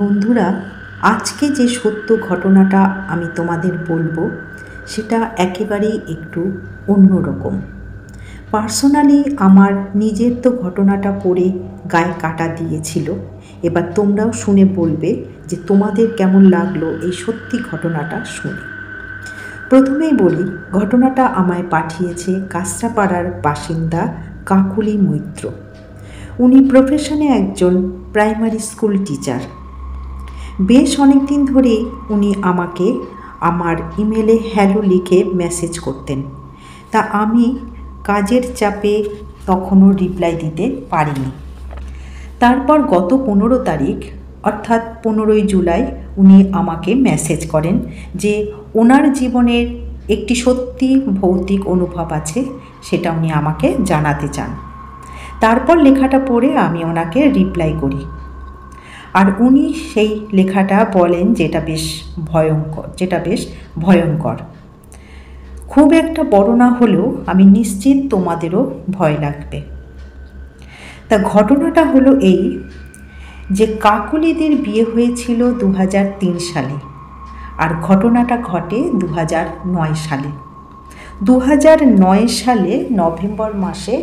বন্ধুরা, আজকে যে সত্য ঘটনাটা আমি তোমাদের বলবো সেটা একেবারেই একটু অন্যরকম। পার্সোনালি আমার নিজের তো ঘটনাটা পড়ে গায়ে কাঁটা দিয়েছিল। এবার তোমরাও শুনে বলবে যে তোমাদের কেমন লাগলো এই সত্যি ঘটনাটা শুনে। প্রথমেই বলি, ঘটনাটা আমায় পাঠিয়েছে কাঁচরাপাড়ার বাসিন্দা কাকুলি মৈত্র। উনি প্রফেশনে একজন প্রাইমারি স্কুল টিচার। বেশ অনেক দিন ধরেই উনি আমাকে আমার ইমেলে হ্যালো লিখে মেসেজ করতেন, তা আমি কাজের চাপে তখনও রিপ্লাই দিতে পারিনি। তারপর গত 15 তারিখ অর্থাৎ 15ই জুলাই উনি আমাকে মেসেজ করেন যে ওনার জীবনের একটি সত্যি ভৌতিক অনুভব আছে, সেটা উনি আমাকে জানাতে চান। তারপর লেখাটা পড়ে আমি ওনাকে রিপ্লাই করি, আর উনি সেই লেখাটা বলেন যেটা বেশ ভয়ঙ্কর। খুব একটা বড় না হলেও আমি নিশ্চিত তোমাদেরও ভয় লাগবে। তা ঘটনাটা হলো এই যে কাকুলিদের বিয়ে হয়েছিল 2003 সালে, আর ঘটনাটা ঘটে 2009 সালে। 2009 সালে নভেম্বর মাসে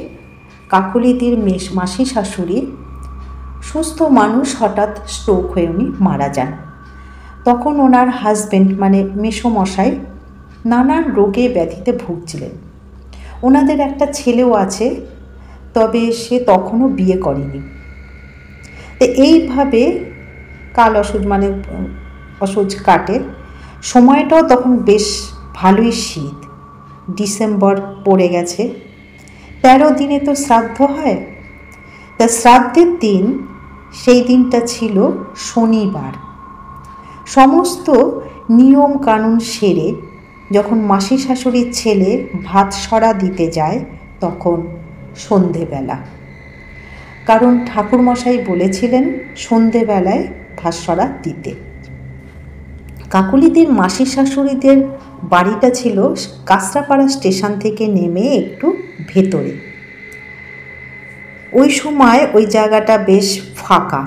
কাকুলিদের মাসি শাশুড়ি, সুস্থ মানুষ, হঠাৎ স্ট্রোক হয়ে উনি মারা যান। তখন ওনার হাজব্যান্ড মানে মেসোমশাই নানান রোগে ব্যাধিতে ভুগছিলেন। ওনাদের একটা ছেলেও আছে, তবে সে তখনও বিয়ে করেনি। তো এইভাবে কাল অসুখ কাটে। সময়টাও তখন বেশ ভালোই শীত, ডিসেম্বর পড়ে গেছে। 13 দিনে তো শ্রাদ্ধ হয়। তা শ্রাদ্ধের দিন, সেই দিনটা ছিল শনিবার। সমস্ত নিয়ম কানুন সেরে যখন মাসি শাশুড়ির ছেলে ভাত সরা দিতে যায় তখন সন্ধেবেলা, কারণ ঠাকুরমশাই বলেছিলেন সন্ধেবেলায় ভাত সরা দিতে। কাকুলিদের মাসি শাশুড়িদের বাড়িটা ছিল কাঁচরাপাড়া স্টেশন থেকে নেমে একটু ভেতরে। ওই সময় ওই জায়গাটা বেশ ফাঁকা,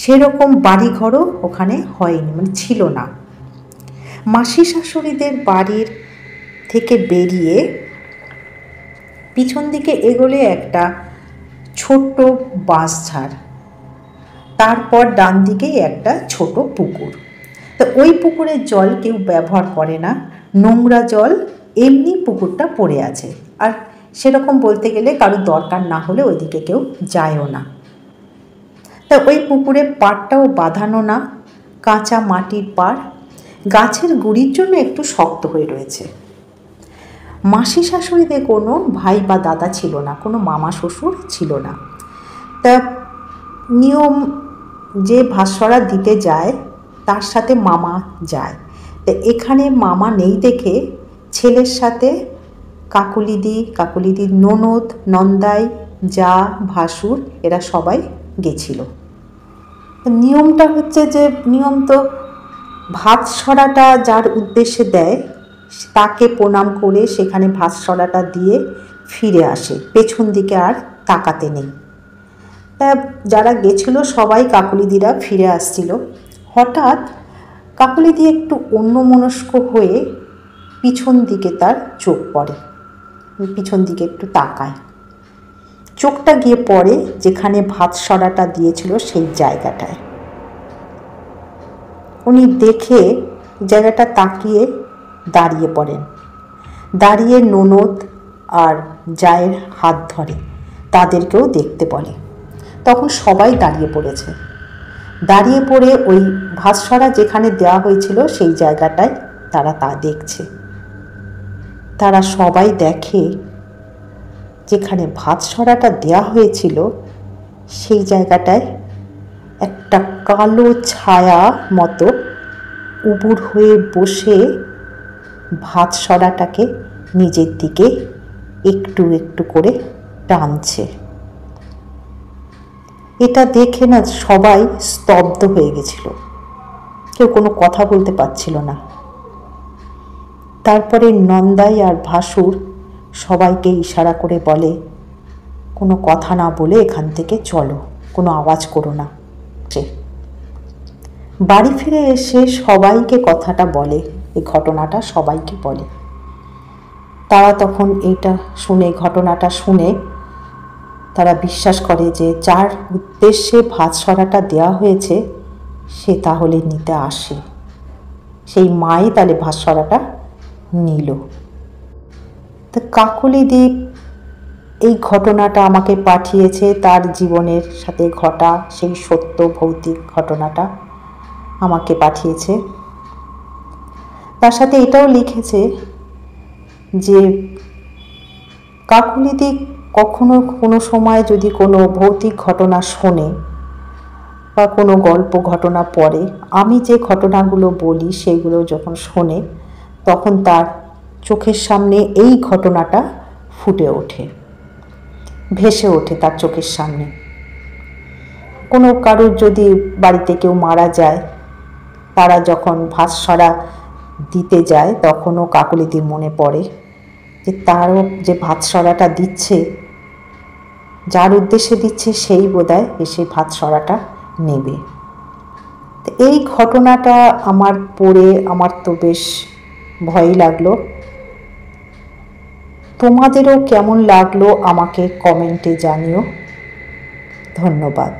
সেরকম বাড়িঘরও ওখানে হয়নি, ছিল না। মাসি শাশুড়িদের বাড়ির থেকে বেরিয়ে পিছন দিকে এগোলে একটা ছোট্ট বাঁশঝাড়, তারপর ডান দিকেই একটা ছোট পুকুর। তো ওই পুকুরের জল কেউ ব্যবহার করে না, নোংরা জল এমনি পুকুরটা পড়ে আছে। আর সেরকম বলতে গেলে কারোর দরকার না হলে ওইদিকে কেউ যায়ও না। তা ওই পুকুরের পাড়টাও বাঁধানো না, কাঁচা মাটির পাড়, গাছের গুঁড়ির জন্য একটু শক্ত হয়ে রয়েছে। মাসি শাশুড়িদের কোনো ভাই বা দাদা ছিল না, কোনো মামা শ্বশুর ছিল না। তা নিয়ম যে ভাস্বরা দিতে যায় তার সাথে মামা যায়। তা এখানে মামা নেই দেখে ছেলের সাথে কাকুলিদির ননদ, নন্দাই, যা, ভাসুর, এরা সবাই গেছিল। নিয়মটা হচ্ছে যে, নিয়ম তো ভাত সরাটা যার উদ্দেশ্যে দেয় তাকে প্রণাম করে সেখানে ভাত সরাটা দিয়ে ফিরে আসে, পেছন দিকে আর তাকাতে নেই। তা যারা গেছিল সবাই কাকুলিদিরা ফিরে আসছিল। হঠাৎ কাকুলিদি একটু অন্যমনস্ক হয়ে পিছন দিকে তার চোখ পড়ে, পিছন দিকে একটু তাকায়। চোখটা গিয়ে পড়ে যেখানে ভাত সরাটা দিয়েছিল সেই জায়গাটায়। উনি দেখে জায়গাটা তাকিয়ে দাঁড়িয়ে পড়েন। দাঁড়িয়ে ননদ আর জায়ের হাত ধরে, তাদেরকেও দেখতে বলে। তখন সবাই দাঁড়িয়ে পড়েছে। দাঁড়িয়ে পড়ে ওই ভাতসরা যেখানে দেওয়া হয়েছিল সেই জায়গাটায় তারা তা দেখছে। তারা সবাই দেখে যেখানে ভাতসরাটা দেওয়া হয়েছিল সেই জায়গাটায় একটা কালো ছায়া মতো উবুর হয়ে বসে ভাত সরাটাকে নিজের দিকে একটু একটু করে টানছে। এটা দেখে না সবাই স্তব্ধ হয়ে গেছিল, কেউ কোনো কথা বলতে পারছিল না। তারপরে নন্দাই আর ভাসুর সবাইকে ইশারা করে বলে, কোনো কথা না বলে এখান থেকে চলো, কোনো আওয়াজ করো না। বাড়ি ফিরে এসে সবাইকে কথাটা বলে, এই ঘটনাটা সবাইকে বলে। তারা তখন এইটা শুনে, ঘটনাটা শুনে তারা বিশ্বাস করে যে যার উদ্দেশ্যে ভাতসরাটা দেওয়া হয়েছে সে তাহলে নিতে আসে। সেই মাই তাহলে ভাতসরাটা নিল। তো কাকলি এই ঘটনাটা আমাকে পাঠিয়েছে, তার জীবনের সাথে ঘটা সেই সত্য ভৌতিক ঘটনাটা আমাকে পাঠিয়েছে। তার সাথে এটাও লিখেছে যে কাকলি কখনো কোনো সময় যদি কোনো ভৌতিক ঘটনা শোনে বা কোনো গল্প ঘটনা পড়ে, আমি যে ঘটনাগুলো বলি সেগুলো যখন শোনে তখন তার চোখের সামনে এই ঘটনাটা ফুটে ওঠে, ভেসে ওঠে তার চোখের সামনে। কোনো কারোর যদি বাড়িতে কেউ মারা যায়, তারা যখন ভাতসরা দিতে যায় তখনও কাকলিদির মনে পড়ে যে তারও যে ভাতসরাটা দিচ্ছে, যার উদ্দেশ্যে দিচ্ছে সেই বোধহয় এসে ভাতসরাটা নেবে। এই ঘটনাটা আমার পড়ে আমার তো বেশ ভয়ই লাগলো। তোমাদেরও কেমন লাগলো আমাকে কমেন্টে জানিও। ধন্যবাদ।